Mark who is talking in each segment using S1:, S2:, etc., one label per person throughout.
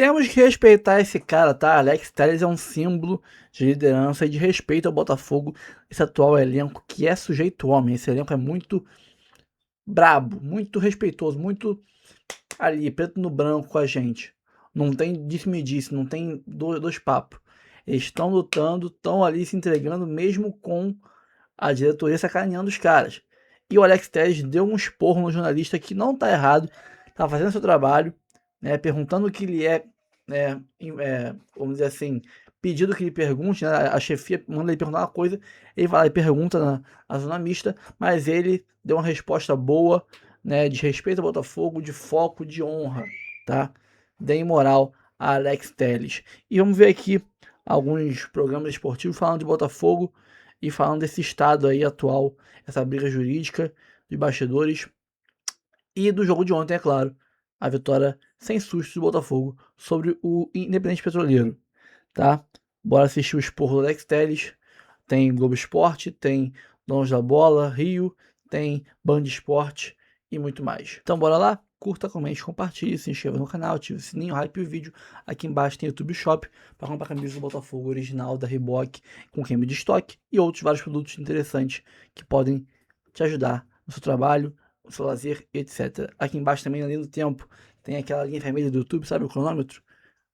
S1: Temos que respeitar esse cara, tá? Alex Telles é um símbolo de liderança e de respeito ao Botafogo, esse atual elenco que é sujeito homem. Esse elenco é muito brabo, muito respeitoso, muito ali, preto no branco com a gente. Não tem disse-me-disse, não tem dois papos. Eles estão lutando, estão ali se entregando, mesmo com a diretoria sacaneando os caras. E o Alex Telles deu um esporro no jornalista que não tá errado, tá fazendo seu trabalho, né, perguntando o que ele vamos dizer assim, pedido que ele pergunte, né, a chefia manda ele perguntar uma coisa, ele vai lá e pergunta na zona mista, mas ele deu uma resposta boa, né, de respeito ao Botafogo, de foco, de honra, tá? Deem moral a Alex Telles. E vamos ver aqui alguns programas esportivos falando de Botafogo e falando desse estado aí atual, essa briga jurídica de bastidores e do jogo de ontem, é claro, a vitória sem susto do Botafogo sobre o Independente Petroleiro, tá? Bora assistir o esporro do Alex Telles, tem Globo Esporte, tem Donos da Bola, Rio, tem Band Esporte e muito mais. Então bora lá? Curta, comente, compartilhe, se inscreva no canal, ative o sininho, hype o vídeo. Aqui embaixo tem YouTube Shop para comprar camisa do Botafogo original da Reebok com queima de estoque e outros vários produtos interessantes que podem te ajudar no seu trabalho, no seu lazer, etc. Aqui embaixo também, além do tempo, tem aquela linha vermelha do YouTube, sabe o cronômetro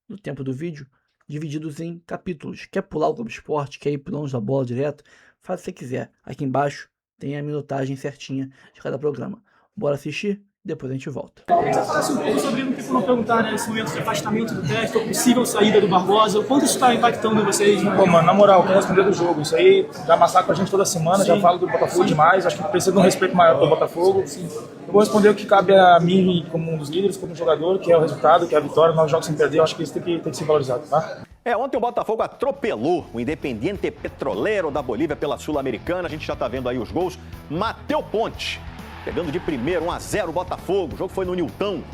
S1: do tempo do vídeo, divididos em capítulos. Quer pular o Globo Esporte, quer ir pro Donos da Bola direto? Faz o que você quiser. Aqui embaixo tem a minutagem certinha de cada programa. Bora assistir? Depois a gente volta.
S2: Queria que você falasse um pouco sobre, não tem como não perguntar, né, esse momento de afastamento do técnico, a possível saída do Barbosa, o quanto isso está impactando vocês? Né?
S3: Pô, mano, na moral, quero responder do jogo. Isso aí já massacra a gente toda semana, já falo do Botafogo demais, acho que precisa de um respeito maior pelo Botafogo. Eu vou responder o que cabe a mim como um dos líderes, como jogador, que é o resultado, que é a vitória, 9 jogos sem perder, eu acho que isso tem que ser valorizado, tá?
S4: Ontem o Botafogo atropelou o Independiente Petroleiro da Bolívia pela Sul-Americana. A gente já tá vendo aí os gols. Matheus Ponte, pegando de primeiro, 1-0 o Botafogo. O jogo foi no Nilton.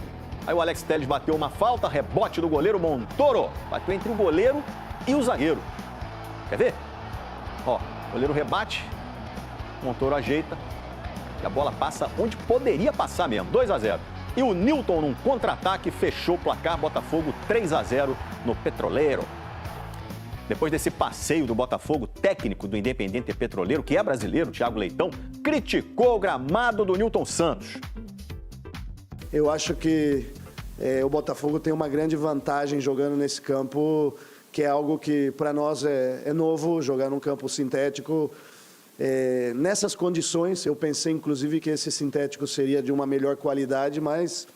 S4: Aí o Alex Telles bateu uma falta, rebote do goleiro Montoro. Bateu entre o goleiro e o zagueiro. Quer ver? Ó, o goleiro rebate, Montoro ajeita e a bola passa onde poderia passar mesmo, 2-0. E o Nilton, num contra-ataque, fechou o placar, Botafogo 3-0 no Petroleiro. Depois desse passeio do Botafogo, técnico do Independiente Petroleiro, que é brasileiro, Thiago Leitão, criticou o gramado do Nilton Santos.
S5: Eu acho que o Botafogo tem uma grande vantagem jogando nesse campo, que é algo que para nós é novo, jogar num campo sintético. Nessas condições, eu pensei inclusive que esse sintético seria de uma melhor qualidade, mas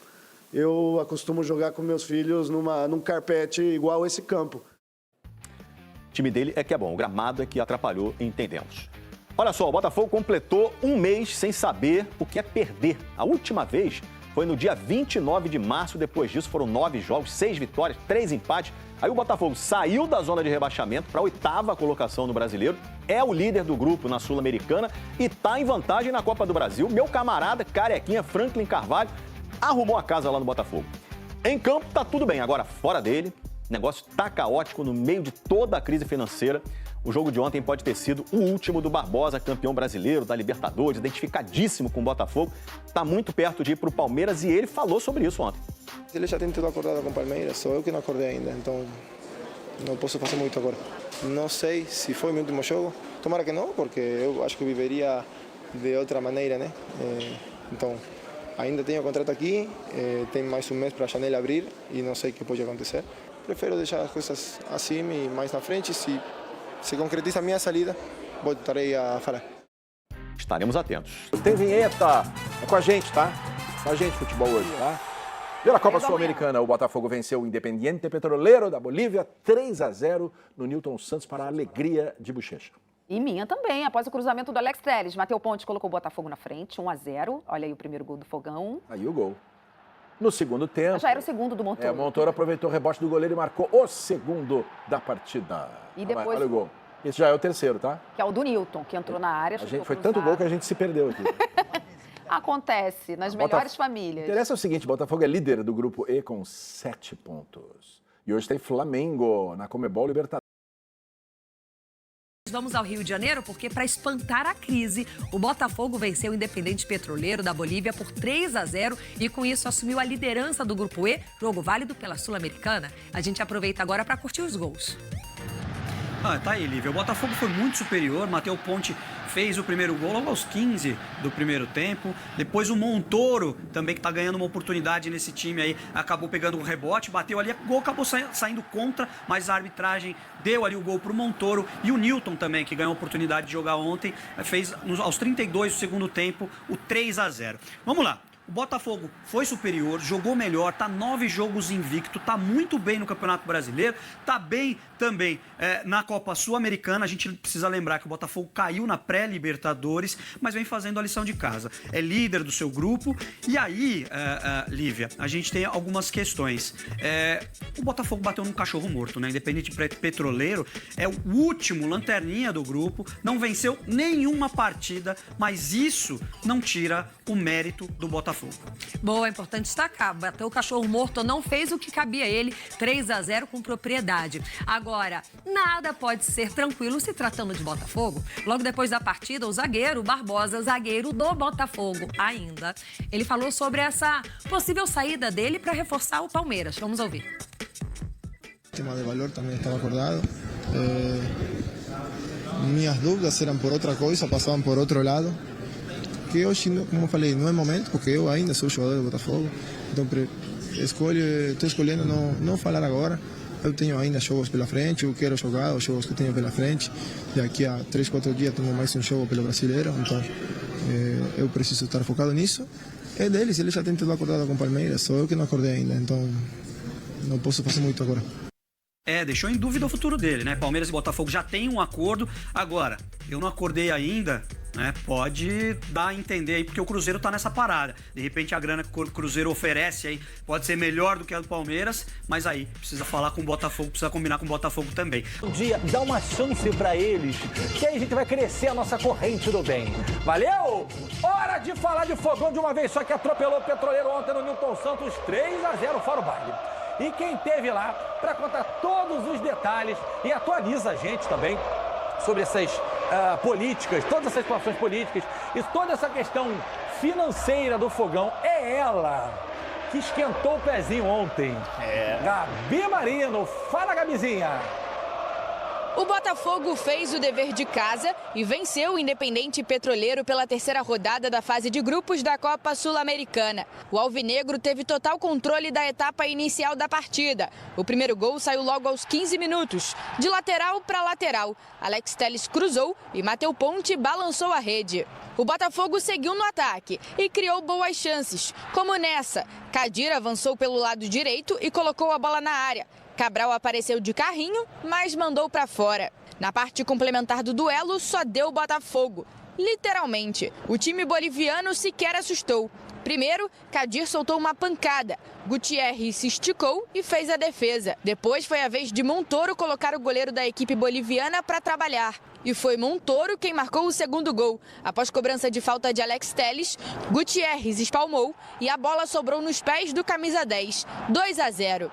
S5: eu acostumo jogar com meus filhos num carpete igual esse campo.
S4: O time dele é que é bom, o gramado é que atrapalhou, entendemos. Olha só, o Botafogo completou um mês sem saber o que é perder. A última vez foi no dia 29 de março, depois disso foram 9 jogos, 6 vitórias, 3 empates. Aí o Botafogo saiu da zona de rebaixamento para a 8ª colocação no Brasileiro, é o líder do grupo na Sul-Americana e está em vantagem na Copa do Brasil. Meu camarada, carequinha, Franklin Carvalho, arrumou a casa lá no Botafogo. Em campo tá tudo bem, agora fora dele, o negócio tá caótico no meio de toda a crise financeira. O jogo de ontem pode ter sido o último do Barbosa, campeão brasileiro da Libertadores, identificadíssimo com o Botafogo. Tá muito perto de ir para o Palmeiras e ele falou sobre isso ontem.
S6: Ele já tem tudo acordado com o Palmeiras, só eu que não acordei ainda, então não posso fazer muito agora. Não sei se foi meu último jogo, tomara que não, porque eu acho que viveria de outra maneira, né? Então, ainda tenho o contrato aqui, tem mais um mês para a janela abrir e não sei o que pode acontecer. Prefiro deixar as coisas assim e mais na frente, se concretiza a minha saída, voltarei a falar.
S4: Estaremos atentos.
S7: Tem vinheta, é com a gente, tá? Com a gente futebol hoje, tá? Pela Copa Sul-Americana, o Botafogo venceu o Independiente Petroleiro da Bolívia 3-0 no Nilton Santos para a alegria de Bochecha.
S8: E minha também, após o cruzamento do Alex Telles. Matheus Ponte colocou o Botafogo na frente, 1-0. Olha aí o primeiro gol do Fogão.
S7: Aí o gol. No segundo tempo...
S8: Já era o segundo do Montoro.
S7: O Montoro aproveitou o rebote do goleiro e marcou o segundo da partida.
S8: E depois...
S7: Olha o gol. Esse já é o terceiro, tá?
S8: Que é o do Nilton, que entrou na área.
S7: Foi tanto gol que a gente se perdeu aqui.
S8: Acontece, nas melhores famílias.
S7: Interessa o seguinte, Botafogo é líder do grupo E com 7 pontos. E hoje tem Flamengo na Conmebol Libertadores.
S9: Vamos ao Rio de Janeiro porque, para espantar a crise, o Botafogo venceu o Independente Petroleiro da Bolívia por 3-0 e, com isso, assumiu a liderança do Grupo E, jogo válido pela Sul-Americana. A gente aproveita agora para curtir os gols.
S10: Tá aí, Lívia. O Botafogo foi muito superior. Matheus Ponte fez o primeiro gol logo aos 15 do primeiro tempo. Depois o Montoro, também que está ganhando uma oportunidade nesse time aí, acabou pegando um rebote, bateu ali, o gol acabou saindo contra, mas a arbitragem deu ali o gol para o Montoro. E o Newton também, que ganhou a oportunidade de jogar ontem, fez aos 32 do segundo tempo o 3-0. Vamos lá. O Botafogo foi superior, jogou melhor, tá 9 jogos invicto, tá muito bem no Campeonato Brasileiro, tá bem também na Copa Sul-Americana. A gente precisa lembrar que o Botafogo caiu na pré-Libertadores, mas vem fazendo a lição de casa. É líder do seu grupo. E aí, Lívia, a gente tem algumas questões. O Botafogo bateu num cachorro morto, né? Independente Petroleiro é o último lanterninha do grupo, não venceu nenhuma partida, mas isso não tira o mérito do Botafogo.
S9: Bom, é importante destacar, bateu o cachorro morto, não fez o que cabia a ele, 3-0 com propriedade. Agora, nada pode ser tranquilo se tratando de Botafogo. Logo depois da partida, o zagueiro Barbosa, zagueiro do Botafogo ainda, ele falou sobre essa possível saída dele para reforçar o Palmeiras. Vamos ouvir.
S6: O tema de valor também estava acordado. Minhas dúvidas eram por outra coisa, passavam por outro lado. Que hoje, como eu falei, não é momento, porque eu ainda sou jogador do Botafogo, então estou escolhendo não falar agora. Eu tenho ainda jogos pela frente, eu quero jogar os jogos que tenho pela frente. Daqui a 3, 4 dias tenho mais um jogo pelo Brasileiro, então eu preciso estar focado nisso. É deles, eles já têm tudo acordado com o Palmeiras, sou eu que não acordei ainda, então não posso fazer muito agora.
S10: Deixou em dúvida o futuro dele, né? Palmeiras e Botafogo já tem um acordo. Agora, eu não acordei ainda, né? Pode dar a entender aí, porque o Cruzeiro tá nessa parada. De repente a grana que o Cruzeiro oferece aí pode ser melhor do que a do Palmeiras, mas aí precisa falar com o Botafogo, precisa combinar com o Botafogo também.
S11: Um dia, dá uma chance pra eles, que aí a gente vai crescer a nossa corrente do bem. Valeu? Hora de falar de Fogão de uma vez só, que atropelou o Petroleiro ontem no Newton Santos, 3-0 fora o baile. E quem teve lá para contar todos os detalhes e atualiza a gente também sobre essas políticas, todas essas situações políticas e toda essa questão financeira do Fogão, é ela que esquentou o pezinho ontem. Gabi Marino. Fala, Gabizinha.
S12: O Botafogo fez o dever de casa e venceu o Independente Petroleiro pela terceira rodada da fase de grupos da Copa Sul-Americana. O alvinegro teve total controle da etapa inicial da partida. O primeiro gol saiu logo aos 15 minutos. De lateral para lateral, Alex Telles cruzou e Matheus Ponte balançou a rede. O Botafogo seguiu no ataque e criou boas chances, como nessa. Kadir avançou pelo lado direito e colocou a bola na área. Cabral apareceu de carrinho, mas mandou para fora. Na parte complementar do duelo, só deu Botafogo. Literalmente, o time boliviano sequer assustou. Primeiro, Kadir soltou uma pancada. Gutierrez se esticou e fez a defesa. Depois foi a vez de Montoro colocar o goleiro da equipe boliviana para trabalhar. E foi Montoro quem marcou o segundo gol. Após cobrança de falta de Alex Telles, Gutierrez espalmou e a bola sobrou nos pés do camisa 10. 2-0.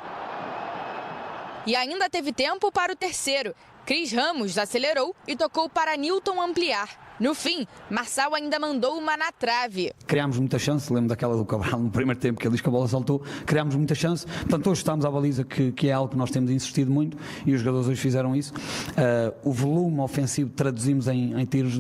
S12: E ainda teve tempo para o terceiro. Cris Ramos acelerou e tocou para Newton ampliar. No fim, Marçal ainda mandou uma na trave.
S13: Criámos muita chance, lembro daquela do Cabral no primeiro tempo, que ele diz que a bola saltou. Criámos muita chance, portanto hoje estamos à baliza, que é algo que nós temos insistido muito e os jogadores hoje fizeram isso. O volume ofensivo traduzimos em tiros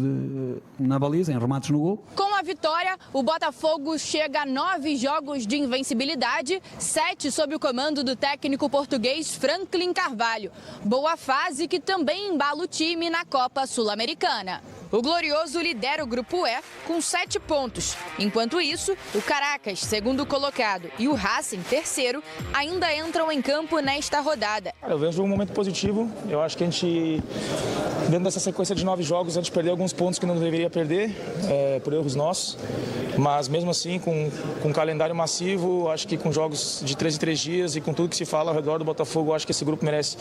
S13: na baliza, em remates no gol.
S12: Com a vitória, o Botafogo chega a 9 jogos de invencibilidade, 7 sob o comando do técnico português Franklin Carvalho. Boa fase que também embala o time na Copa Sul-Americana. O Glorioso lidera o Grupo E com 7 pontos. Enquanto isso, o Caracas, segundo colocado, e o Racing, terceiro, ainda entram em campo nesta rodada.
S3: Eu vejo um momento positivo. Eu acho que a gente, dentro dessa sequência de 9 jogos, a gente perdeu alguns pontos que não deveria perder, por erros nossos. Mas mesmo assim, com um calendário massivo, acho que com jogos de 3 em 3 dias e com tudo que se fala ao redor do Botafogo, acho que esse grupo merece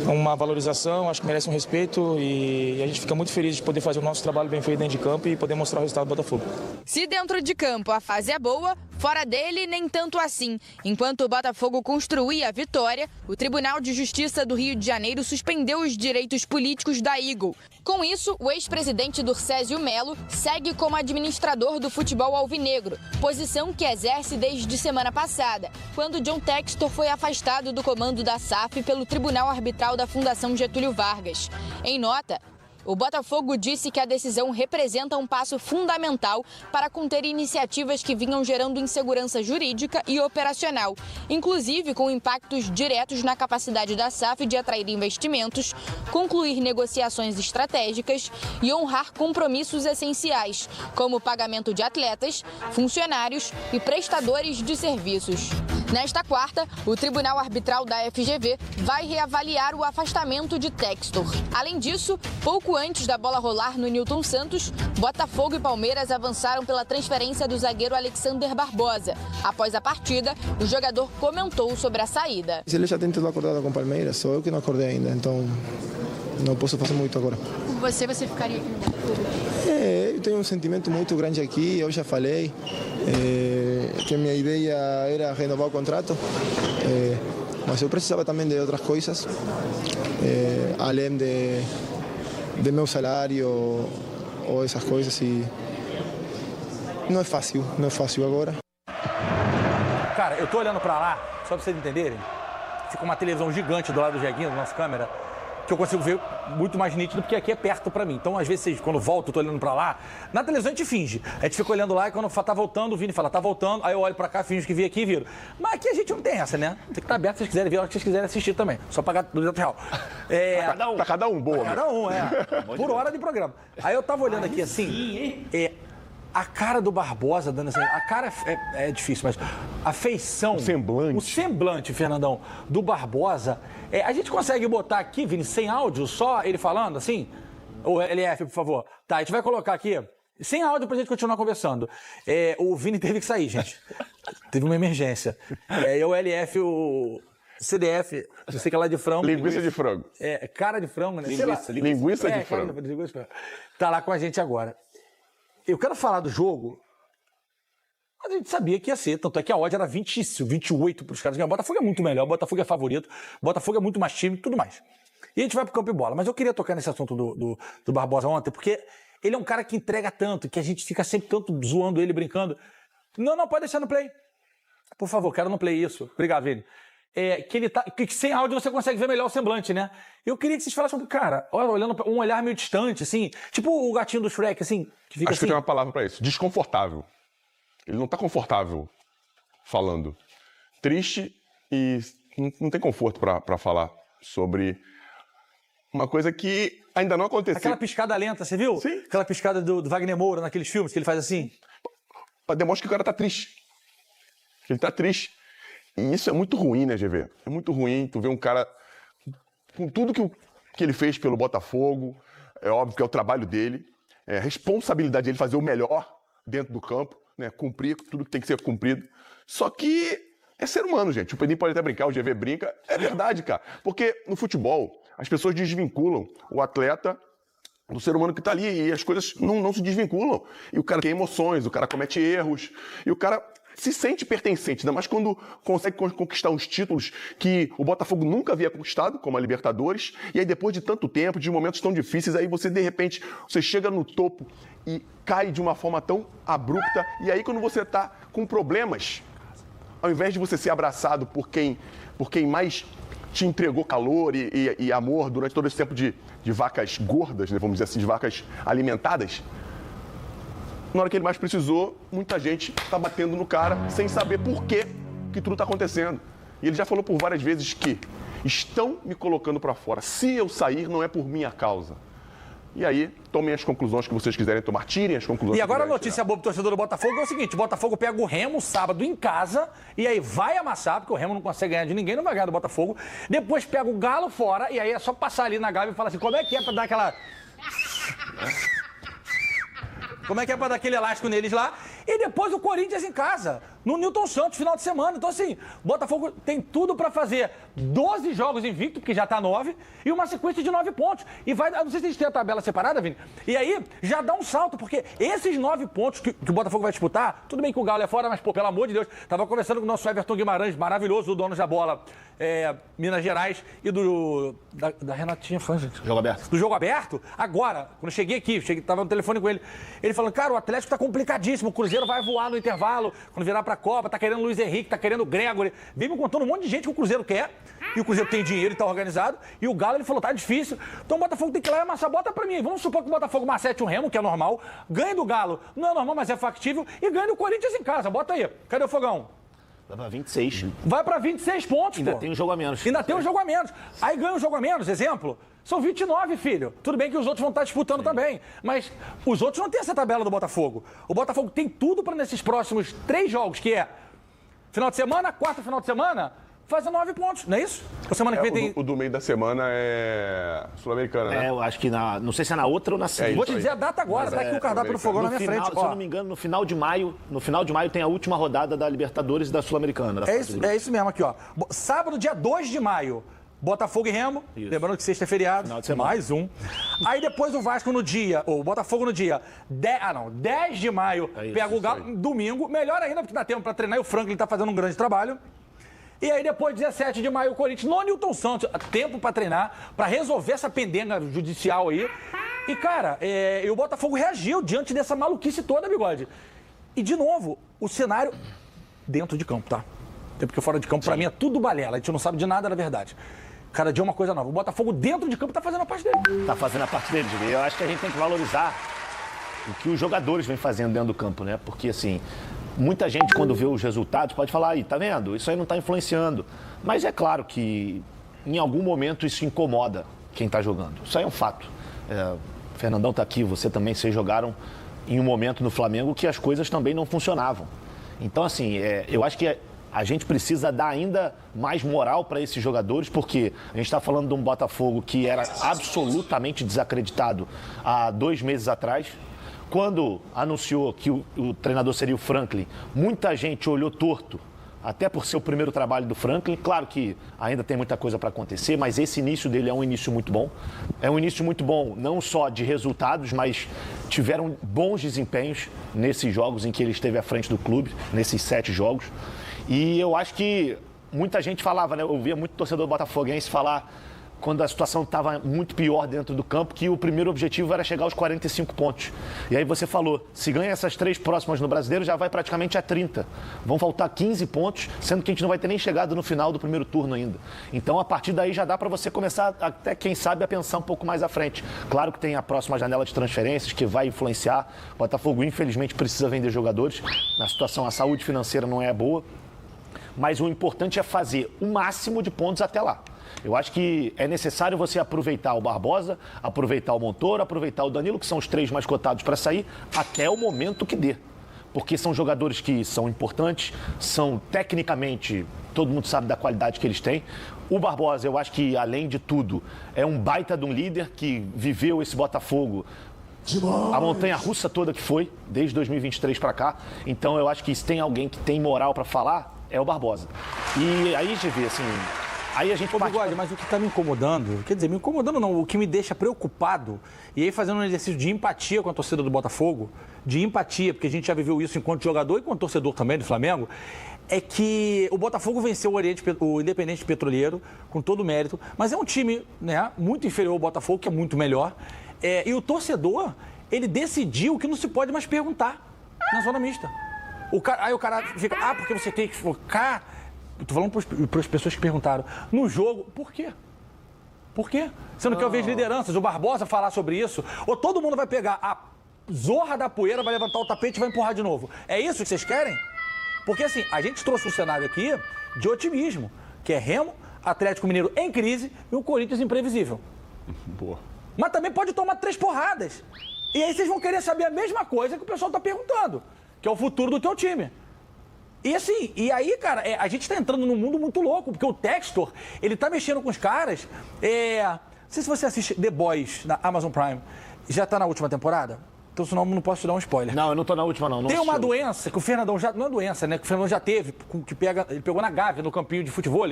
S3: uma valorização, acho que merece um respeito e a gente fica muito feliz de poder fazer o nosso trabalho bem feito dentro de campo e poder mostrar o resultado do Botafogo.
S12: Se dentro de campo a fase é boa, Fora dele, nem tanto assim. Enquanto o Botafogo construía a vitória, o Tribunal de Justiça do Rio de Janeiro suspendeu os direitos políticos da Eagle. Com isso, o ex-presidente Durcésio Melo segue como administrador do futebol alvinegro, posição que exerce desde semana passada, quando John Textor foi afastado do comando da SAF pelo Tribunal Arbitral da Fundação Getúlio Vargas. Em nota, o Botafogo disse que a decisão representa um passo fundamental para conter iniciativas que vinham gerando insegurança jurídica e operacional, inclusive com impactos diretos na capacidade da SAF de atrair investimentos, concluir negociações estratégicas e honrar compromissos essenciais, como o pagamento de atletas, funcionários e prestadores de serviços. Nesta quarta, o Tribunal Arbitral da FGV vai reavaliar o afastamento de Textor. Além disso, pouco antes da bola rolar no Newton Santos, Botafogo e Palmeiras avançaram pela transferência do zagueiro Alexander Barbosa. Após a partida, o jogador comentou sobre a saída.
S6: Ele já tem tudo acordado com o Palmeiras, sou eu que não acordei ainda, então não posso fazer muito agora.
S12: Por você ficaria aqui no Botafogo?
S6: Eu tenho um sentimento muito grande aqui, eu já falei que a minha ideia era renovar o contrato, mas eu precisava também de outras coisas, além de meu salário ou essas coisas, e não é fácil agora.
S11: Cara, eu tô olhando pra lá, só pra vocês entenderem, fica uma televisão gigante do lado do Jeguinho, da nossa câmera, que eu consigo ver muito mais nítido, porque aqui é perto pra mim. Então, às vezes, quando volto, eu tô olhando pra lá, na televisão a gente finge. A gente fica olhando lá e quando tá voltando, o Vini fala, tá voltando, aí eu olho pra cá, finge que vi aqui e viro. Mas aqui a gente não tem essa, né? Tem que estar aberto se vocês quiserem ver, a hora que vocês quiserem assistir também. Só pagar R$200.
S7: Pra cada um, boa.
S11: Pra cada um, por hora de programa. Aí eu tava olhando aqui assim, a cara do Barbosa, dando assim, a cara é difícil, mas a feição... O semblante, Fernandão, do Barbosa... a gente consegue botar aqui, Vini, sem áudio, só ele falando, assim? O LF, por favor. Tá, a gente vai colocar aqui, sem áudio pra gente continuar conversando. O Vini teve que sair, gente. Teve uma emergência. O LF, o... CDF, não sei que é lá de frango.
S7: Linguiça de frango.
S11: Cara de frango, né?
S7: Linguiça de frango.
S11: Tá lá com a gente agora. Eu quero falar do jogo, mas a gente sabia que ia ser, tanto é que a odd era 28 para os caras. O Botafogo é muito melhor, o Botafogo é favorito, o Botafogo é muito mais time e tudo mais. E a gente vai pro campo e bola. Mas eu queria tocar nesse assunto do Barbosa ontem, porque ele é um cara que entrega tanto, que a gente fica sempre tanto zoando ele, brincando. Não, pode deixar no play. Por favor, quero no play isso. Obrigado, Vini. Que sem áudio você consegue ver melhor o semblante, né? Eu queria que vocês falassem sobre, cara, olhando pra um olhar meio distante, assim, tipo o gatinho do Shrek, assim, que fica
S7: Acho que eu tenho uma palavra pra isso, desconfortável. Ele não tá confortável falando. Triste e não tem conforto pra falar sobre uma coisa que ainda não aconteceu.
S11: Aquela piscada lenta, você viu?
S7: Sim.
S11: Aquela piscada do Wagner Moura naqueles filmes que ele faz assim.
S7: Demonstra que o cara tá triste. Ele tá triste. E isso é muito ruim, né, GV? É muito ruim tu ver um cara com tudo que ele fez pelo Botafogo, é óbvio que é o trabalho dele, é a responsabilidade dele fazer o melhor dentro do campo, né, cumprir tudo que tem que ser cumprido. Só que é ser humano, gente. O Pedrinho pode até brincar, o GV brinca. É verdade, cara. Porque no futebol, as pessoas desvinculam o atleta do ser humano que tá ali e as coisas não se desvinculam. E o cara tem emoções, o cara comete erros, e o cara se sente pertencente, ainda mais quando consegue conquistar uns títulos que o Botafogo nunca havia conquistado, como a Libertadores, e aí depois de tanto tempo, de momentos tão difíceis, aí você de repente, você chega no topo e cai de uma forma tão abrupta, e aí quando você tá com problemas, ao invés de você ser abraçado por quem mais te entregou calor e amor durante todo esse tempo de vacas gordas, né, vamos dizer assim, de vacas alimentadas, na hora que ele mais precisou, muita gente tá batendo no cara sem saber por que tudo tá acontecendo. E ele já falou por várias vezes que estão me colocando para fora. Se eu sair, não é por minha causa. E aí, tomem as conclusões que vocês quiserem tomar, tirem as conclusões.
S11: E agora a notícia boa pro torcedor do Botafogo é o seguinte, o Botafogo pega o Remo sábado em casa, e aí vai amassar, porque o Remo não consegue ganhar de ninguém, não vai ganhar do Botafogo. Depois pega o Galo fora, e aí é só passar ali na Gávea e falar assim, como é que é pra dar aquela... Como é que é pra dar aquele elástico neles lá? E depois o Corinthians em casa. no Newton Santos, final de semana. Então, assim, o Botafogo tem tudo para fazer 12 jogos invicto, porque já tá 9, e uma sequência de 9 pontos. E vai, não sei se a gente tem a tabela separada, Vini, e aí já dá um salto, porque esses 9 pontos que o Botafogo vai disputar, tudo bem que o Galo é fora, mas, pô, pelo amor de Deus, tava conversando com o nosso Everton Guimarães, maravilhoso, o dono da bola, Minas Gerais, e da Renatinha Fã,
S4: Jogo aberto.
S11: do jogo aberto, agora, quando eu cheguei aqui, tava no telefone com ele, ele falando, cara, o Atlético tá complicadíssimo, o Cruzeiro vai voar no intervalo, quando virar pra Copa, tá querendo Luiz Henrique, tá querendo Gregory, vem me contando um monte de gente que o Cruzeiro quer, e o Cruzeiro tem dinheiro e tá organizado, e o Galo, ele falou, tá difícil, então o Botafogo tem que ir lá e amassar, bota pra mim, vamos supor que o Botafogo macete um Remo, que é normal, ganha do Galo, não é normal, mas é factível, e ganha do Corinthians em casa, bota aí, cadê o Fogão?
S4: Vai pra 26.
S11: Vai pra 26 pontos,
S4: Ainda
S11: pô.
S4: tem um jogo a menos.
S11: Ainda tem um jogo a menos. Aí ganha um jogo a menos, exemplo, são 29, filho. Tudo bem que os outros vão estar disputando também, mas os outros não têm essa tabela do Botafogo. O Botafogo tem tudo para nesses próximos 3 jogos, que é final de semana, quarta final de semana, fazer 9 pontos, não é isso? A semana que vem tem...
S14: O do meio da semana é Sul-Americana, né?
S4: Eu acho que não sei se é na outra ou na seguinte.
S11: Vou te dizer a data agora, tá aqui o cardápio do Fogão na minha frente.
S4: Se eu não me engano, no final de maio tem a última rodada da Libertadores e da Sul-Americana.
S11: É isso mesmo aqui, ó. Sábado, dia 2 de maio, Botafogo e Remo, lembrando que sexta é feriado, mais um. Aí depois o Vasco no dia, ou o Botafogo no dia 10 de maio, pega o Galo, domingo, melhor ainda, porque dá tempo pra treinar e o Franklin tá fazendo um grande trabalho. E aí depois, 17 de maio, o Corinthians no Newton Santos, tempo pra treinar, pra resolver essa pendenga judicial aí. E, cara, e o Botafogo reagiu diante dessa maluquice toda, Bigode. E, de novo, o cenário dentro de campo, tá? Até porque fora de campo, pra mim, é tudo balela. A gente não sabe de nada, na verdade. Cada dia é uma coisa nova. O Botafogo dentro de campo tá fazendo a parte dele.
S4: Tá fazendo a parte dele, Júlio. Eu acho que a gente tem que valorizar o que os jogadores vêm fazendo dentro do campo, né? Porque, assim, muita gente, quando vê os resultados, pode falar, aí, tá vendo? Isso aí não tá influenciando. Mas é claro que, em algum momento, isso incomoda quem tá jogando. Isso aí é um fato. O Fernandão tá aqui, você também, vocês jogaram em um momento no Flamengo que as coisas também não funcionavam. Então, assim, eu acho que a gente precisa dar ainda mais moral para esses jogadores, porque a gente está falando de um Botafogo que era absolutamente desacreditado há 2 meses atrás. Quando anunciou que o treinador seria o Franklin, muita gente olhou torto, até por ser o primeiro trabalho do Franklin. Claro que ainda tem muita coisa para acontecer, mas esse início dele é um início muito bom. É um início muito bom, não só de resultados, mas tiveram bons desempenhos nesses jogos em que ele esteve à frente do clube, nesses 7 jogos. E eu acho que muita gente falava, né? Eu ouvia muito torcedor botafoguense falar, quando a situação estava muito pior dentro do campo, que o primeiro objetivo era chegar aos 45 pontos. E aí você falou, se ganha essas 3 próximas no Brasileiro, já vai praticamente a 30. Vão faltar 15 pontos, sendo que a gente não vai ter nem chegado no final do primeiro turno ainda. Então, a partir daí, já dá para você começar, até quem sabe, a pensar um pouco mais à frente. Claro que tem a próxima janela de transferências, que vai influenciar. O Botafogo, infelizmente, precisa vender jogadores. Na situação, a saúde financeira não é boa. Mas o importante é fazer o máximo de pontos até lá. Eu acho que é necessário você aproveitar o Barbosa, aproveitar o Montoro, aproveitar o Danilo, que são os 3 mais cotados para sair, até o momento que dê. Porque são jogadores que são importantes, são tecnicamente, todo mundo sabe da qualidade que eles têm. O Barbosa, eu acho que, além de tudo, é um baita de um líder que viveu esse Botafogo a montanha-russa toda que foi, desde 2023 para cá. Então, eu acho que se tem alguém que tem moral para falar, é o Barbosa. E aí, GV, assim, aí a gente...
S11: Ô, Bigode, mas o que tá me incomodando, quer dizer, me incomodando não, o que me deixa preocupado, e aí fazendo um exercício de empatia com a torcida do Botafogo, de empatia, porque a gente já viveu isso enquanto jogador e enquanto torcedor também do Flamengo, é que o Botafogo venceu o Independente Petroleiro, com todo o mérito, mas é um time, né, muito inferior ao Botafogo, que é muito melhor, e o torcedor, ele decidiu que não se pode mais perguntar na zona mista. Aí o cara fica, porque você tem que focar. Eu tô falando para as pessoas que perguntaram, no jogo, por quê? Por quê? Você não quer ouvir as lideranças, o Barbosa falar sobre isso? Ou todo mundo vai pegar a zorra da poeira, vai levantar o tapete e vai empurrar de novo? É isso que vocês querem? Porque assim, a gente trouxe um cenário aqui de otimismo, que é Remo, Atlético Mineiro em crise e o Corinthians imprevisível.
S14: Boa.
S11: Mas também pode tomar 3 porradas. E aí vocês vão querer saber a mesma coisa que o pessoal tá perguntando, que é o futuro do teu time. E assim, e aí, cara, a gente tá entrando num mundo muito louco, porque o Textor, ele tá mexendo com os caras. Não sei se você assiste The Boys na Amazon Prime. Já tá na última temporada? então senão não posso te dar um spoiler.
S15: Não, eu não tô na última, não.
S11: Tem uma doença que o Fernandão já... Não é doença, né? Que o Fernandão já teve, ele pegou na Gávea, no campinho de futebol,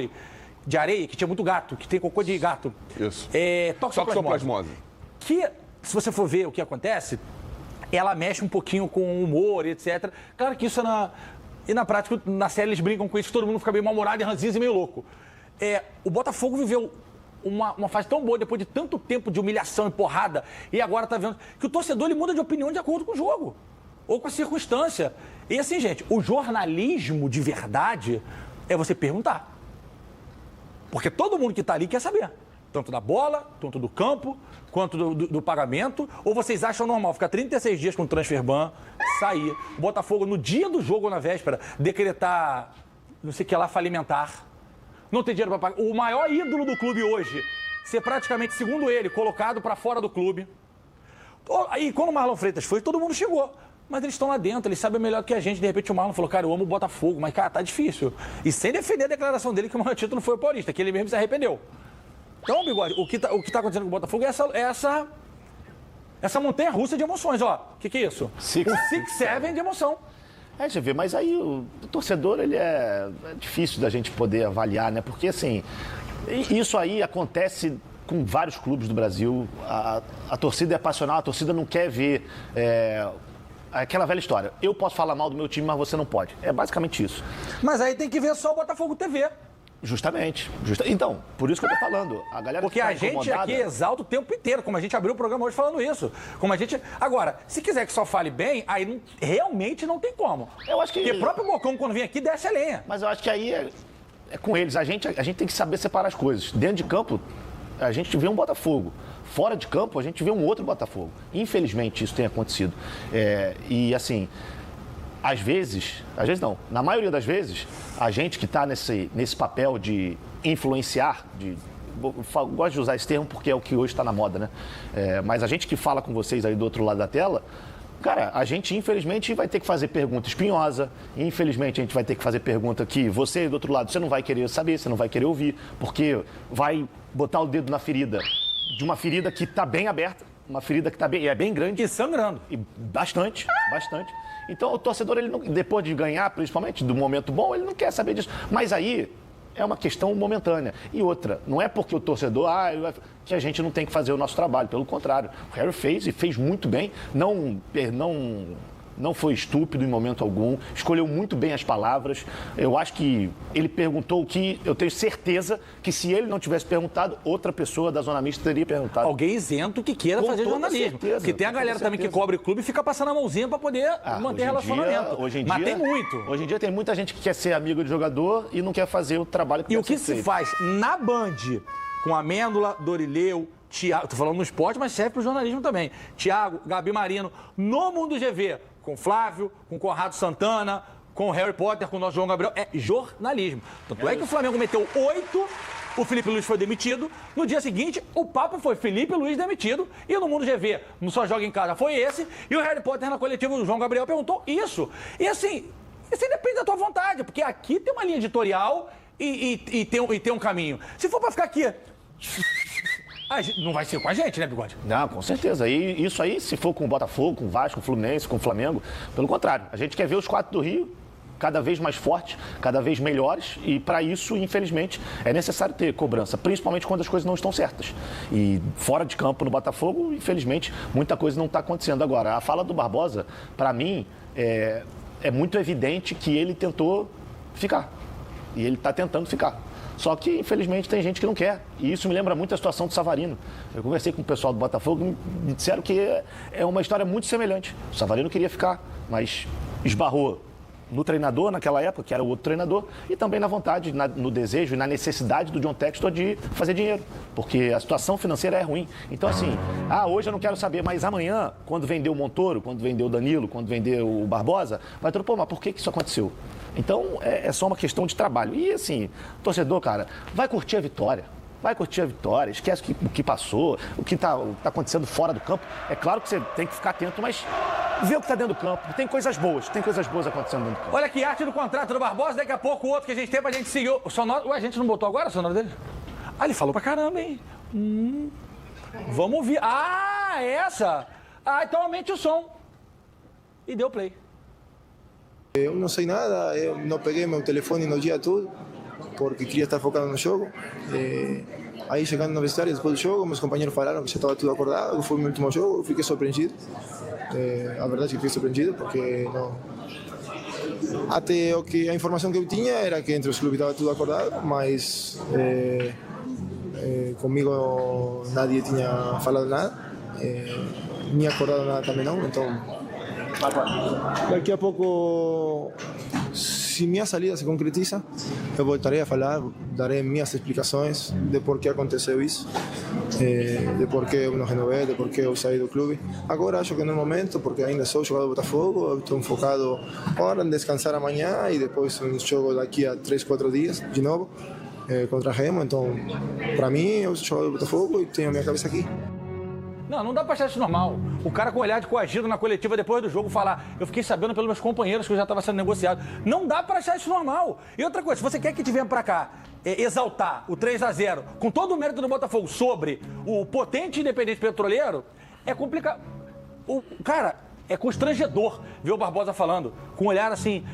S11: de areia, que tinha muito gato, que tem cocô de gato.
S14: Isso.
S11: Toxoplasmose. Que, se você for ver o que acontece, ela mexe um pouquinho com o humor, etc. Claro que isso E na prática, na série eles brincam com isso, todo mundo fica meio mal-humorado e ranzinza e meio louco. O Botafogo viveu uma fase tão boa depois de tanto tempo de humilhação e porrada, e agora tá vendo que o torcedor ele muda de opinião de acordo com o jogo, ou com a circunstância. E assim, gente, o jornalismo de verdade é você perguntar. Porque todo mundo que tá ali quer saber. Tanto da bola, tanto do campo, quanto do pagamento. Ou vocês acham normal ficar 36 dias com o transfer ban, sair, o Botafogo no dia do jogo ou na véspera, decretar, não sei o que lá, falimentar, não ter dinheiro para pagar. O maior ídolo do clube hoje ser praticamente, segundo ele, colocado para fora do clube. Aí quando o Marlon Freitas foi, todo mundo chegou. Mas eles estão lá dentro, eles sabem melhor que a gente. De repente o Marlon falou, cara, eu amo o Botafogo, mas cara, tá difícil. E sem defender a declaração dele que o maior título foi o Paulista, que ele mesmo se arrependeu. Então, Bigode, o que tá acontecendo com o Botafogo é essa montanha-russa de emoções, ó. O que é isso? O 6-7 de emoção.
S15: Você vê, mas aí o torcedor, ele é difícil da gente poder avaliar, né? Porque, assim, isso aí acontece com vários clubes do Brasil. A torcida é passional, a torcida não quer ver aquela velha história. Eu posso falar mal do meu time, mas você não pode. É basicamente isso.
S11: Mas aí tem que ver só o Botafogo TV.
S15: Justamente. Então, por isso que eu tô falando. A galera
S11: porque a gente aqui exalta o tempo inteiro, como a gente abriu o programa hoje falando isso. Como a gente... Agora, se quiser que só fale bem, aí realmente não tem como.
S15: Eu acho que...
S11: Porque o próprio Bocão, quando vem aqui, desce a lenha.
S15: Mas eu acho que aí é com eles. A gente tem que saber separar as coisas. Dentro de campo, a gente vê um Botafogo. Fora de campo, a gente vê um outro Botafogo. Infelizmente, isso tem acontecido. E, assim... Às vezes não, na maioria das vezes, a gente que está nesse papel de influenciar, gosto de usar esse termo porque é o que hoje está na moda, né? Mas a gente que fala com vocês aí do outro lado da tela, cara, a gente infelizmente vai ter que fazer pergunta espinhosa, infelizmente a gente vai ter que fazer pergunta que você do outro lado, você não vai querer saber, você não vai querer ouvir, porque vai botar o dedo na ferida, de uma ferida que está bem aberta, uma ferida que é bem grande.
S11: E sangrando.
S15: E bastante. Então, o torcedor, ele não, depois de ganhar, principalmente do momento bom, ele não quer saber disso. Mas aí é uma questão momentânea. E outra, não é porque o torcedor, que a gente não tem que fazer o nosso trabalho. Pelo contrário, o Harry fez e fez muito bem. Não foi estúpido em momento algum, escolheu muito bem as palavras. Eu acho que ele perguntou o que eu tenho certeza que se ele não tivesse perguntado, outra pessoa da Zona Mista teria perguntado.
S11: Alguém isento que queira fazer jornalismo.
S15: Certeza,
S11: porque tem a galera também que cobre o clube e fica passando a mãozinha para poder manter relacionamento. Mas tem muito.
S15: Hoje em dia tem muita gente que quer ser amigo de jogador e não quer fazer o trabalho que
S11: E o que se faz na Band, com Amêndola, Dorileu, Thiago, tô falando no esporte, mas serve para o jornalismo também. Thiago, Gabi Marino, no Mundo GV, com Flávio, com Conrado Santana, com Harry Potter, com o nosso João Gabriel, é jornalismo. Tanto é que o Flamengo meteu 8, o Felipe Luiz foi demitido, no dia seguinte o papo foi Felipe Luiz demitido, e no Mundo GV, no Só Joga em Casa, foi esse, e o Harry Potter na coletiva, o João Gabriel perguntou isso. E assim, isso depende da tua vontade, porque aqui tem uma linha editorial e tem um caminho. Se for para ficar aqui... Não vai ser com a gente, né, Bigode?
S15: Não, com certeza. E isso aí, se for com o Botafogo, com o Vasco, com o Fluminense, com o Flamengo, pelo contrário. A gente quer ver os 4 do Rio cada vez mais fortes, cada vez melhores, e para isso, infelizmente, é necessário ter cobrança, principalmente quando as coisas não estão certas. E fora de campo no Botafogo, infelizmente, muita coisa não está acontecendo. Agora, a fala do Barbosa, para mim, é muito evidente que ele tentou ficar. E ele está tentando ficar. Só que, infelizmente, tem gente que não quer. E isso me lembra muito a situação do Savarino. Eu conversei com o pessoal do Botafogo e me disseram que é uma história muito semelhante. O Savarino queria ficar, mas esbarrou no treinador naquela época, que era o outro treinador, e também na vontade, no desejo e na necessidade do John Textor de fazer dinheiro, porque a situação financeira é ruim. Então, assim, hoje eu não quero saber, mas amanhã, quando vender o Montoro, quando vender o Danilo, quando vender o Barbosa, vai todo, mas por que isso aconteceu? Então, é só uma questão de trabalho. E, assim, torcedor, cara, vai curtir a vitória. Vai curtir a vitória, esquece o que passou, o que tá acontecendo fora do campo. É claro que você tem que ficar atento, mas vê o que está dentro do campo. Tem coisas boas acontecendo dentro do campo.
S11: Olha que arte do contrato do Barbosa, daqui a pouco o outro que a gente tem pra gente seguir. O sonoro... Ué, a gente não botou agora o sonoro dele? Ele falou pra caramba, hein? Vamos ouvir. Essa! Então aumente o som. e deu play.
S6: Eu não sei nada, eu não peguei meu telefone no dia todo, porque queria estar focado no jogo. Aí chegando no vestiário, depois do jogo, meus companheiros falaram que já estava tudo acordado, que foi o meu último jogo, eu fiquei surpreendido. A verdade é que fiquei surpreendido, porque não... Até a informação que eu tinha era que entre os clubes estava tudo acordado, mas comigo nadie tinha falado nada, nem acordado nada também não, então... Daqui a pouco, se minha saída se concretiza, eu voltarei a falar, darei minhas explicações de por que aconteceu isso, de por que eu não renovei, de por que eu saí do clube. Agora acho que não é momento, porque ainda sou jogador do Botafogo, eu estou focado agora em descansar amanhã e depois um jogo daqui a 3, 4 dias, de novo, contra Remo. Então, para mim, eu sou jogador do Botafogo e tenho a minha cabeça aqui.
S11: Não dá pra achar isso normal. O cara com olhar de coagido na coletiva depois do jogo falar, eu fiquei sabendo pelos meus companheiros que eu já estava sendo negociado. Não dá pra achar isso normal. E outra coisa, se você quer que te venha pra cá exaltar o 3-0 com todo o mérito do Botafogo sobre o potente Independente Petroleiro, é complicado. Cara, é constrangedor ver o Barbosa falando, com um olhar assim,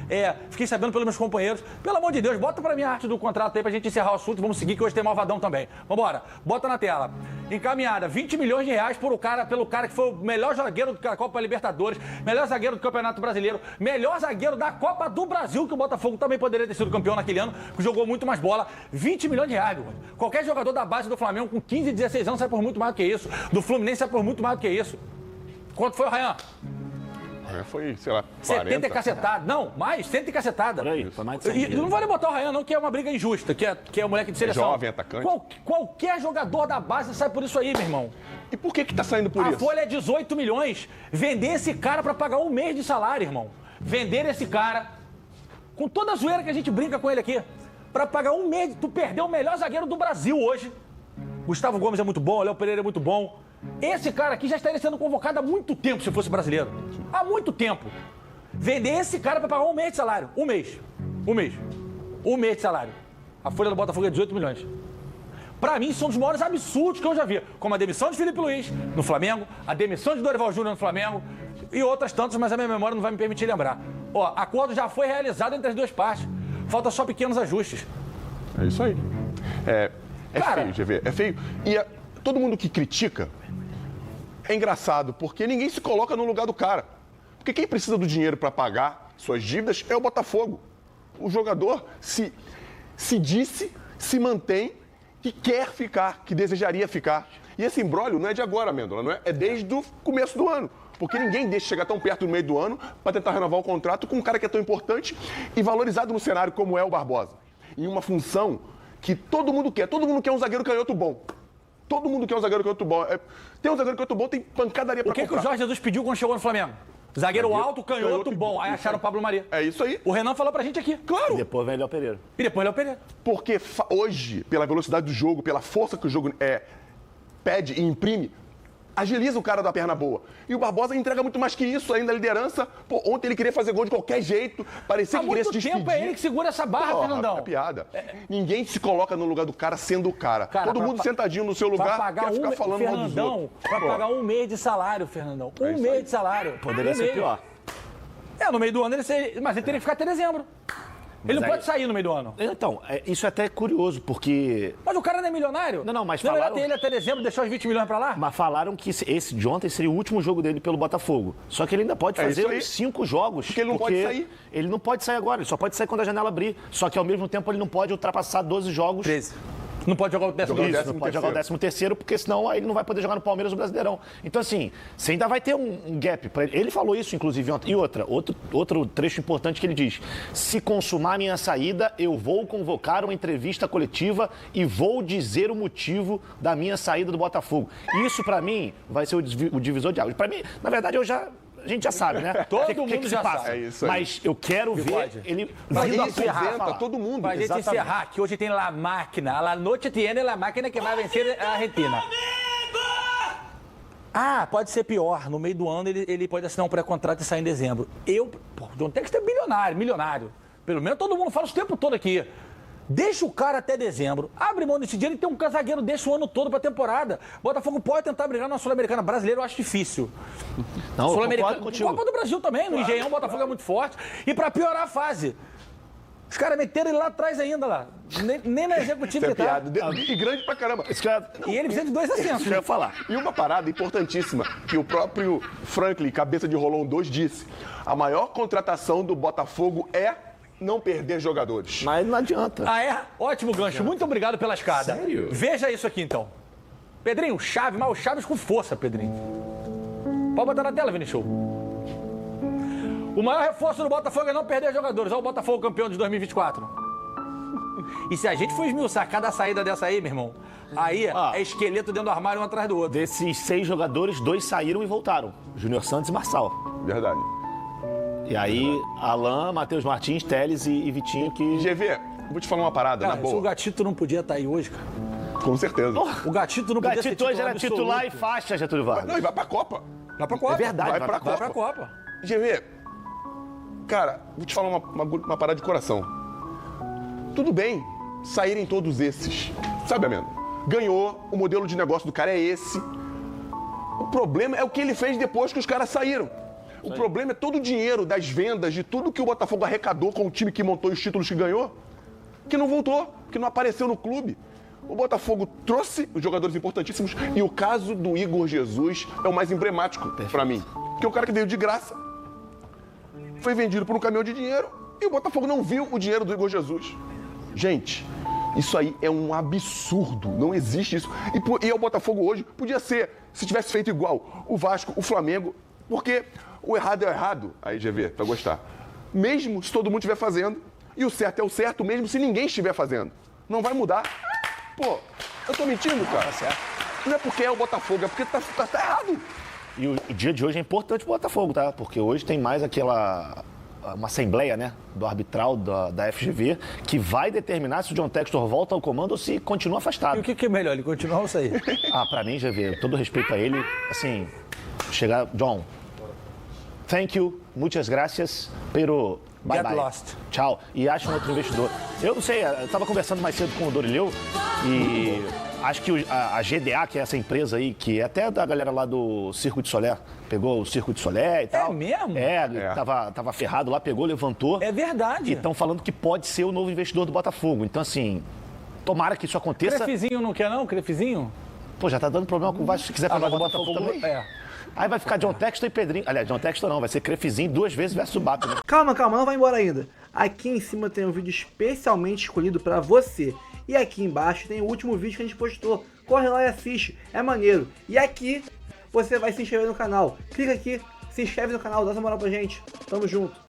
S11: fiquei sabendo pelos meus companheiros. Pelo amor de Deus, bota pra mim a arte do contrato aí pra gente encerrar o assunto. Vamos seguir, que hoje tem Malvadão também. Vambora, bota na tela. Encaminhada, 20 milhões de reais pelo cara que foi o melhor zagueiro da Copa Libertadores, melhor zagueiro do Campeonato Brasileiro, melhor zagueiro da Copa do Brasil, que o Botafogo também poderia ter sido campeão naquele ano, que jogou muito mais bola. 20 milhões de reais, meu irmão. Qualquer jogador da base do Flamengo com 15, 16 anos sai por muito mais do que isso. Do Fluminense sai por muito mais do que isso. Quanto foi o Ryan?
S14: Foi, sei lá, 40.
S11: 70 e cacetada. Não, mais, 100 e cacetada.
S15: Aí, foi mais de 100
S11: e não vale botar o Ryan, não, que é uma briga injusta, que é o moleque de seleção.
S14: Jovem, atacante.
S11: Qualquer jogador da base sai por isso aí, meu irmão.
S14: E por que tá saindo por isso?
S11: A folha é 18 milhões. Vender esse cara pra pagar um mês de salário, irmão. Vender esse cara, com toda a zoeira que a gente brinca com ele aqui, pra pagar um mês. Tu perdeu o melhor zagueiro do Brasil hoje. Gustavo Gomes é muito bom, Léo Pereira é muito bom. Esse cara aqui já estaria sendo convocado há muito tempo, se fosse brasileiro. Há muito tempo. Vender esse cara para pagar um mês de salário. Um mês de salário. A folha do Botafogo é 18 milhões. Para mim, são dos maiores absurdos que eu já vi. Como a demissão de Felipe Luiz no Flamengo, a demissão de Dorival Júnior no Flamengo e outras tantas, mas a minha memória não vai me permitir lembrar. Acordo já foi realizado entre as duas partes. Falta só pequenos ajustes.
S14: É isso aí.
S11: Cara,
S14: feio, GV. É feio. E todo mundo que critica é engraçado, porque ninguém se coloca no lugar do cara. Porque quem precisa do dinheiro para pagar suas dívidas é o Botafogo. O jogador se se mantém, que quer ficar, que desejaria ficar. E esse imbróglio não é de agora, Mendola, não é? É desde o começo do ano. Porque ninguém deixa chegar tão perto no meio do ano para tentar renovar o contrato com um cara que é tão importante e valorizado no cenário como é o Barbosa. Em uma função que todo mundo quer. Todo mundo quer um zagueiro canhoto bom. Todo mundo quer um zagueiro canhoto bom. Tem um zagueiro canhoto bom, tem pancadaria para comprar.
S11: O que o Jorge Jesus pediu quando chegou no Flamengo? Zagueiro alto, canhoto bom. Aí acharam o Pablo Maria.
S14: É isso aí.
S11: O Renan falou pra gente aqui. Claro.
S15: E depois vem o Léo Pereira.
S14: Porque hoje, pela velocidade do jogo, pela força que o jogo pede e imprime, agiliza o cara da perna boa. E o Barbosa entrega muito mais que isso, ainda a liderança. Pô, ontem ele queria fazer gol de qualquer jeito, parecia que queria se despedir.
S11: Há muito tempo é ele que segura essa barra, Fernandão.
S14: É piada. Ninguém se coloca no lugar do cara sendo o cara. Todo mundo sentadinho no seu lugar quer ficar falando mal dos outros.
S11: Pra pagar um mês de salário, Fernandão. Um mês de salário.
S15: Poderia ser pior.
S11: No meio do ano mas ele teria que ficar até dezembro. Ele não pode sair no meio do ano.
S15: Então, isso é até curioso, porque...
S11: Mas o cara não é milionário?
S15: Não, mas
S11: não
S15: falaram...
S11: Não é ele até dezembro e deixar os 20 milhões pra lá?
S15: Mas falaram que esse de ontem seria o último jogo dele pelo Botafogo. Só que ele ainda pode fazer uns 5 jogos.
S14: Porque ele não pode sair.
S15: Ele não pode sair agora, ele só pode sair quando a janela abrir. Só que ao mesmo tempo ele não pode ultrapassar 12 jogos.
S11: 13. Não pode jogar o 13º.
S15: Não pode jogar o 13º, porque senão aí ele não vai poder jogar no Palmeiras ou Brasileirão. Então, assim, você ainda vai ter um gap pra ele. Ele falou isso, inclusive, ontem. E outro trecho importante que ele diz: se consumar minha saída, eu vou convocar uma entrevista coletiva e vou dizer o motivo da minha saída do Botafogo. Isso, pra mim, vai ser o divisor de águas. Pra mim, na verdade, a gente já sabe, né?
S11: Todo mundo já sabe.
S14: É isso aí.
S15: Mas eu quero ver ele vindo a encerrar.
S14: Todo mundo.
S11: Pra gente encerrar, que hoje tem La Máquina. A noite tiene la máquina que vai vencer a Argentina. Pode ser pior. No meio do ano ele pode assinar um pré-contrato e sair em dezembro. O John Textor é milionário. Pelo menos todo mundo fala o tempo todo aqui. Deixa o cara até dezembro, abre mão desse dinheiro e tem um zagueiro, deixa o ano todo pra temporada. Botafogo pode tentar brigar na Sul-Americana. Brasileiro eu acho difícil.
S15: Não,
S11: Sul-Americana,
S15: contigo.
S11: Copa do Brasil também, no Engenhão, o Botafogo é muito forte. E pra piorar a fase, os caras meteram ele lá atrás ainda, lá. Nem na executiva
S14: Isso é
S11: que tá.
S14: piada. E grande pra caramba.
S11: E ele precisa de 2 ascensos.
S15: Isso que eu ia falar.
S14: E uma parada importantíssima, que o próprio Franklin, cabeça de Rolão 2, disse. A maior contratação do Botafogo é não perder jogadores.
S15: Mas não adianta.
S11: Ah, é? Ótimo gancho. Muito obrigado pela escada.
S14: Sério?
S11: Veja isso aqui, então. Pedrinho, chave, mas o Chaves com força, Pedrinho. Pode botar na tela, Vinicius. O maior reforço do Botafogo é não perder jogadores. Olha o Botafogo campeão de 2024. E se a gente for esmiuçar cada saída dessa aí, meu irmão, aí é esqueleto dentro do armário um atrás do outro.
S15: Desses 6 jogadores, 2 saíram e voltaram. Júnior Santos e Marçal.
S14: Verdade.
S15: E aí, Alain, Matheus Martins, Teles e Vitinho que...
S14: GV, vou te falar uma parada,
S11: Cara,
S14: na
S11: se o
S14: boa.
S11: Gatito não podia estar aí hoje, cara.
S14: Com certeza.
S11: O Gatito não podia ser
S15: Gatito hoje era
S11: absoluto.
S15: titular e faixa, Getúlio Vargas.
S14: Não, e vai pra Copa.
S11: Vai pra Copa.
S15: É verdade,
S14: vai pra Copa.
S11: Vai pra Copa.
S14: GV, cara, vou te falar uma parada de coração. Tudo bem saírem todos esses. Sabe, Amendo? Ganhou, o modelo de negócio do cara é esse. O problema é o que ele fez depois que os caras saíram. O problema é todo o dinheiro das vendas, de tudo que o Botafogo arrecadou com o time que montou e os títulos que ganhou, que não voltou, que não apareceu no clube. O Botafogo trouxe os jogadores importantíssimos e o caso do Igor Jesus é o mais emblemático pra mim. Porque o cara que veio de graça foi vendido por um caminhão de dinheiro e o Botafogo não viu o dinheiro do Igor Jesus. Gente, isso aí é um absurdo, não existe isso. E o Botafogo hoje podia ser, se tivesse feito igual, o Vasco, o Flamengo, porque o errado é o errado, aí GV, vai gostar. Mesmo se todo mundo estiver fazendo, e o certo é o certo, mesmo se ninguém estiver fazendo. Não vai mudar. Pô, eu tô mentindo, cara.
S15: Tá certo.
S14: Não é porque é o Botafogo, é porque tá errado.
S15: E o dia de hoje é importante pro Botafogo, tá? Porque hoje tem mais uma assembleia, né, do arbitral da FGV, que vai determinar se o John Textor volta ao comando ou se continua afastado.
S11: E o que é melhor, ele continuar ou sair?
S15: Pra mim, GV, todo respeito a ele, assim, chegar, John, thank you, muitas gracias, pero bye
S11: Get
S15: bye.
S11: lost.
S15: Tchau. E acha um outro investidor. Eu não sei, eu tava conversando mais cedo com o Dorileu e acho que a GDA, que é essa empresa aí, que é até da galera lá do Circo de Solé, pegou o Circo de Solé e tal.
S11: É mesmo?
S15: Tava ferrado lá, pegou, levantou.
S11: É verdade.
S15: E estão falando que pode ser o novo investidor do Botafogo. Então, assim, tomara que isso aconteça.
S11: Crefizinho não quer não? Crefizinho?
S15: Pô, já tá dando problema com o Vasco, se quiser pegar o Botafogo também. Aí vai ficar John Textor e Pedrinho. Aliás, John Textor não, vai ser Crefizinho 2 vezes versus Subato, né?
S1: Calma, não vai embora ainda. Aqui em cima tem um vídeo especialmente escolhido pra você. E aqui embaixo tem o último vídeo que a gente postou. Corre lá e assiste, é maneiro. E aqui você vai se inscrever no canal. Clica aqui, se inscreve no canal, dá essa moral pra gente. Tamo junto.